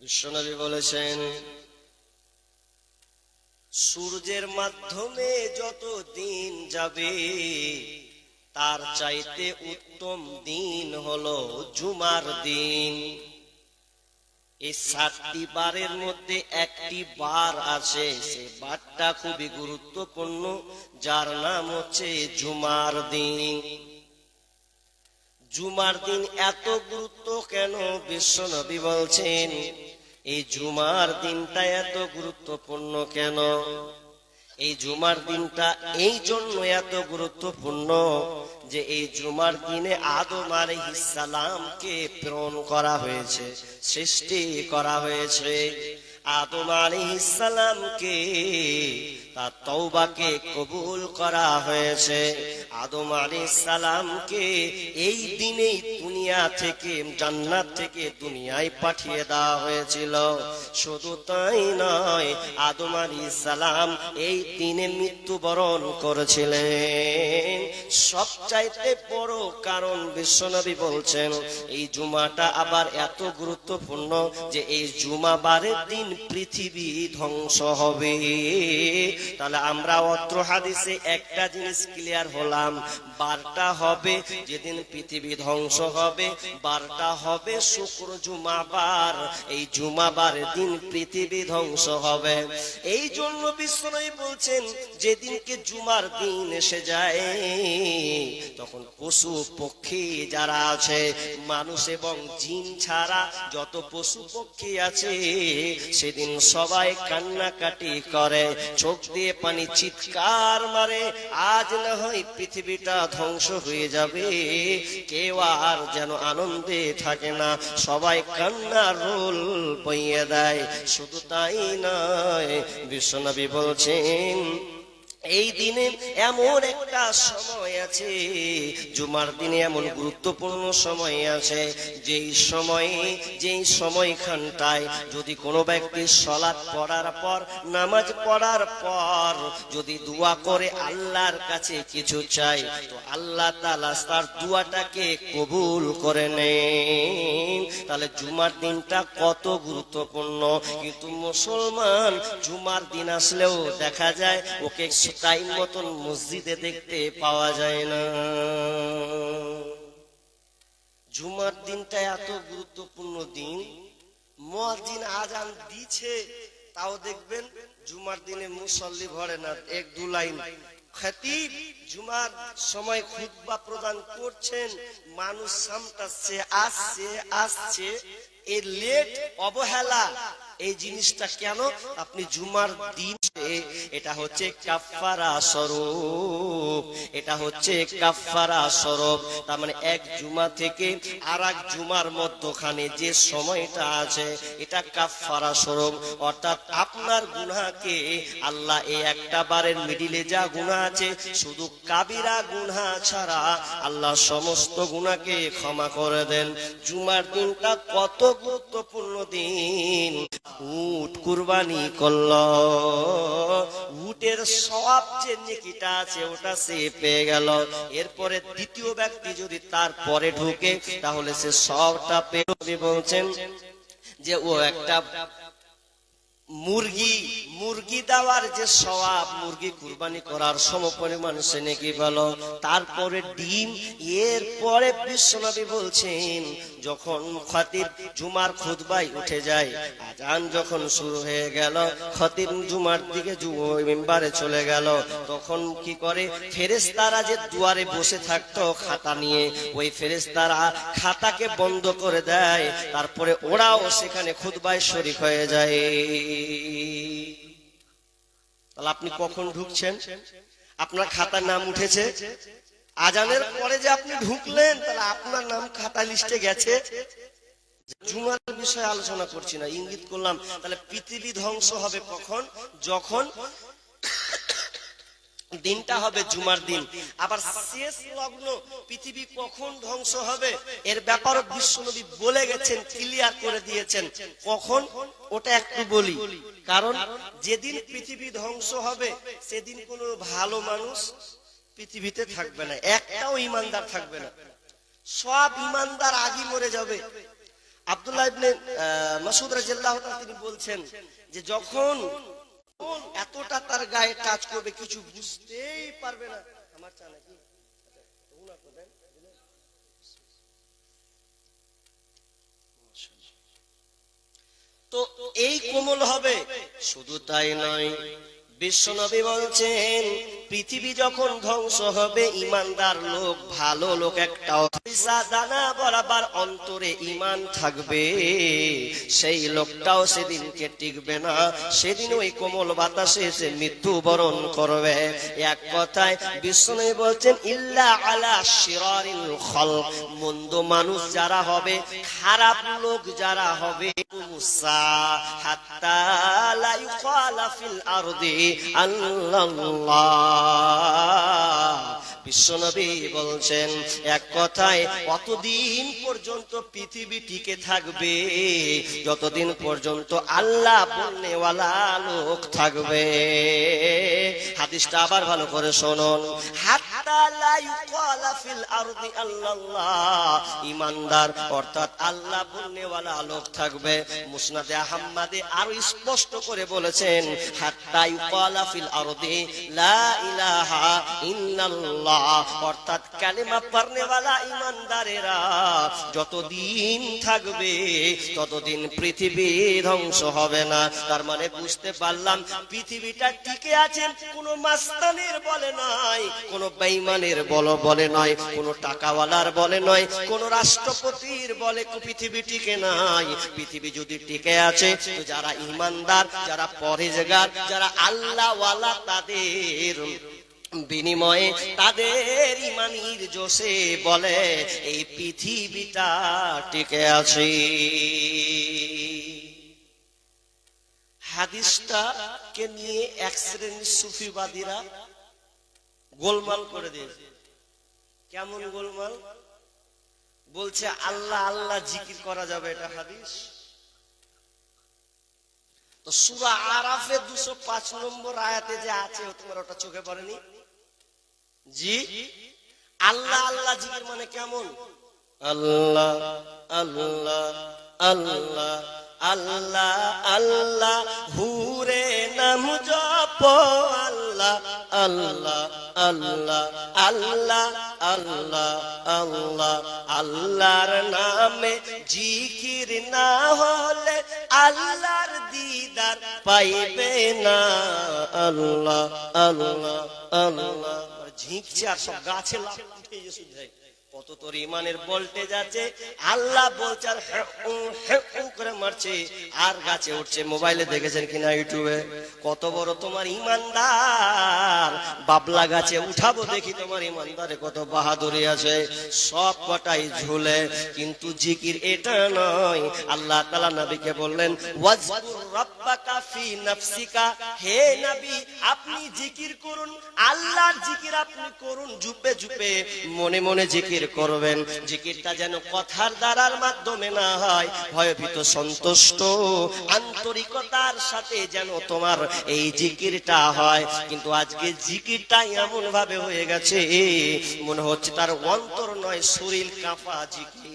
বিশ্বনবী বলেছেন, সূর্যের মাধ্যমে যত দিন যাবে তার চাইতে উত্তম দিন হলো জুমার দিন। এই 7টি বারের মধ্যে একটি বার আছে, সে বারটা খুবই গুরুত্বপূর্ণ, যার নাম হচ্ছে জুমার দিন। জুমার দিন এত গুরুত্ব কেন? বিশ্বনবী বলছেন এই জুমার দিনটা এত গুরুত্বপূর্ণ কেন? এই জুমার দিনটা এই জন্য এত গুরুত্বপূর্ণ যে এই জুমার দিনে আদম আলাইহিস সালামকে প্রেরণ করা হয়েছে, সৃষ্টি করা হয়েছে। আদম আলাইহিস সালামকে তার তওবাকে কবুল করা হয়েছে। আদম আলাইহিস সালামকে এই দিনেই দুনিয়া থেকে, জান্নাত থেকে দুনিয়ায় পাঠিয়ে দেওয়া হয়েছিল। শুধু তাই নয়, আদম আলাইহিস সালাম এই দিনে মৃত্যুবরণ করেছিলেন। সবচাইতে বড় কারণ বিশ্বনবী বলছেন এই জুমাটা আবার এত গুরুত্বপূর্ণ যে এই জুমা বারের দিন পৃথিবী ধ্বংস হবে। তাহলে আমরা অত্র হাদিসে একটা জিনিস ক্লিয়ার হলাম, বারটা হবে যেদিন পৃথিবী ধ্বংস হবে, বারটা হবে শুক্র জুমা বার। এই জুমা বারের দিন পৃথিবী ধ্বংস হবে। এই জন্য বিশ্বনবী বলছেন যেদিনকে জুমার দিন এসে যায় তখন পশু পক্ষী যারা আছে, মানুষ এবং জিন ছাড়া যত পশু পক্ষী আছে, সেদিন সবাই কান্নাকাটি করে, চোখ দিয়ে পানি চিৎকার মারে, আজ না হয় পৃথিবীটা ধ্বংস হয়ে যাবে। কেউ আর যেন আনন্দে থাকে না, সবাই কান্নার রোল বইয়ে দেয়। শুধু তাই নয়, বিশ্বনবী বলছেন এই দিনে এমন একটা সময় আছে, জুমার দিনে এমন গুরুত্বপূর্ণ সময় আছে, যেই সময়খানটায় যদি কোনো ব্যক্তি সালাত পড়ার পর, নামাজ পড়ার পর যদি দোয়া করে আল্লাহর কাছে কিছু চাই, তো আল্লাহ তাআলা তার দোয়াটাকে কবুল করে নেন। তাহলে জুমার দিনটা কত গুরুত্বপূর্ণ। কিন্তু মুসলমান জুমার দিন আসলেও দেখা যায় ওকে টাইম মতন মসজিদে দেখতে পাওয়া যায় না। জুমার দিনটা এত গুরুত্বপূর্ণ দিন, মুয়াজ্জিন আজান দিচ্ছে তাও দেখবেন জুমার দিনে মুসল্লি ভরে না, 1-2 লাইন। খতিব জুমার সময় খুতবা প্রদান করছেন, মানুষ সামটাচ্ছে, আসছে। এই লেট, অবহেলা, এই জিনিসটা কেন? আপনি জুমার দিন, এটা হচ্ছে কাফারা স্বরূপ, এটা হচ্ছে কাফারা স্বরূপ। তার মানে এক জুমা থেকে আরেক জুমার মধ্যখানে যে সময়টা আছে এটা কাফারা স্বরূপ। অর্থাৎ আপনার গুনাহকে আল্লাহ এই একটা বারের মিডিলে যা গুনাহ আছে, শুধু কাবিরা গুনাহ ছাড়া আল্লাহ সমস্ত গুনাহকে ক্ষমা করে দেন। জুমার দিনটা কত গুরুত্বপূর্ণ দিন। উট কুরবানি করল, উটের সওয়াব যে নেকিটা আছে ওটা সে পেয়ে গেল। এরপরে দ্বিতীয় ব্যক্তি যদি তার পরে ঢুকে তাহলে সে সবটা পেয়ে। বলছেন যে ও একটা মুরগি দেওয়ার যে সওয়াব, মুরগি কুরবানি করার সমপরিমাণ সে নেকি বলো। তারপরে ডিম। এরপরে বিশ্বনবী বলছেন যখন খতিব জুমার খুতবায় উঠে যায়, আজান যখন শুরু হয়ে গেল, খতিব জুমার দিকে মিম্বারে চলে গেল, তখন কি করে, ফেরেশতারা যে দুয়ারে বসে থাকতো খাতা নিয়ে, ওই ফেরেশতারা খাতাকে বন্ধ করে দেয়, তারপরে ওরাও সেখানে খুতবায় শরীক হয়ে যায়। তাহলে আপনি কখন ঢুকছেন? আপনার খাতার নাম উঠেছে, আজানের পরে যে আপনি ঢুকলেন, তাহলে আপনার নাম খাতা লিস্টে গেছে। জুমার বিষয়ে আলোচনা করছি না, ইঙ্গিত করলাম। তাহলে পৃথিবী ধ্বংস হবে কখন? যখন দিনটা হবে জুমার দিন। আবার শেষ লগ্ন পৃথিবী কখন ধ্বংস হবে এর ব্যাপারে বিশ্বনবী বলে গেছেন, ক্লিয়ার করে দিয়েছেন। কখন ওটা একটু বলি, কারণ যেদিন পৃথিবী ধ্বংস হবে সেদিন কোনো ভালো মানুষ পৃথিবীতে থাকবে না, একটাও ইমানদার থাকবে না। সব ইমানদার আগেই মরে যাবে। আব্দুল্লাহ ইবনে মাসউদ রাদিয়াল্লাহু তাআলা তিনি বলছেন যে যখন এতটা তার গায়ে টাচ করবে কিছু বুঝতেই পারবে না। আমার চা নাকি তো এই কোমল হবে। শুধু তাই নয়, বিশ্বনবী বলছেন পৃথিবী যখন ধ্বংস হবে, ইমানদার লোক, ভালো লোক একটাও দানা বরাবর অন্তরে ইমান থাকবে, সেই লোকটাও সেদিনকে টিকবে না। সেদিন ওই কোমল বাতাসে সে মৃত্যুবরণ করবে। এক কথায় বিশ্বনবী বলছেন ইল্লা আলা শিরারিল খালক, মন্দ মানুষ যারা হবে, খারাপ লোক যারা হবে, মুসা হাত্তা লা ইউকালা ফিল আরদি আল্লাল্লাহ। বিশ্বনবী বলছেন এক কথায় কতদিন পর্যন্ত পৃথিবী টিকে থাকবে, যতদিন পর্যন্ত আল্লাহ বলনেওয়ালা লোক থাকবে। হাদিসটা আবার ভালো করে শুনুন, হাত্তা লা ইউকালা ফিল আরদি আল্লাল্লাহ, ঈমানদার অর্থাৎ আল্লাহ বলনেওয়ালা লোক থাকবে। মুসনাদে আহমদে আরো স্পষ্ট করে বলেছেন হাত্তা ইউকালা ফিল আরদি লা ইলাহা ইল্লাল্লাহ, অর্থাৎ কালেমা পড়নেওয়ালা ঈমানদারেরা যতদিন থাকবে ততদিন পৃথিবী ধ্বংস হবে না। তার মানে বুঝতে পারলাম পৃথিবীটা টিকে আছে কোন মাস্তানের বলে নয়, কোন বেঈমানের বলে নয়, কোন টাকাওয়ালার বলে নয়, কোন রাষ্ট্রপতির বলে পৃথিবী টিকে নাই। পৃথিবী যদি টিকে আছে তো যারা ঈমানদার, যারা পরহেজগার, যারা আল্লাহওয়ালা, তাদের বিনিময়ে, তাদের ইমানির জোশে বলে এই পৃথিবীটা টিকে আছে। হাদিসটাকে নিয়ে এক শ্রেণীর সুফিবাদীরা গোলমাল করে দিয়েছে। কেমন গোলমাল? বলছে আল্লাহ আল্লাহ জিকির করা যাবে, এটা হাদিস। তো সূরা আরাফে 205 নম্বর আয়াতে যে আছে তোমার ওটা চোখে পড়েনি? জি, আল্লাহ আল্লাহ জিকির মানে কেমন? আল্লাহ আল্লাহ আল্লাহ আল্লাহ আল্লাহ হুরে নাম জপ, আল্লাহ আল্লাহ আল্লাহ আল্লাহ আল্লাহ আল্লাহ, আল্লাহর নামে জিকির না হলে আল্লাহর দিদার পাইবে না। আল্লাহ আল্লাহ আল্লাহ ঝিঁকছে আর সব গাছে লাফ উঠে গেছে। কত তোর ইমানের ভোল্টেজ আছে, আল্লাহ বলছে আর করে মারছে আর গাছে উঠছে। মোবাইলে দেখেছেন কিনা, ইউটিউবে? কত বড় তোমার ইমানদার, বাবলা গাছে উঠাবো দেখি তোমার ইমানদারে কত বাহাদুরি আছে। সব কটাই ঝুলে, কিন্তু জিকির এটা নয়। আল্লাহ তাআলা নবীকে বললেন ওয়াজকুর রাব্বাকা ফি নাফসিকা, হে নবী আপনি জিকির করুন, আল্লাহর জিকির আপনি করুন, চুপে চুপে মনে মনে জিকির করবেন। জিকিরটা যেন কথার দ্বারার মাধ্যমে না হয়, ভয়ভীত সন্তুষ্ট আন্তরিকতার সাথে যেন তোমার এই জিকিরটা হয়। কিন্তু আজকে জিকিরটা এমন ভাবে হয়ে গেছে মনে হচ্ছে তার অন্তর নয়, শরীর কাঁপা জিকির।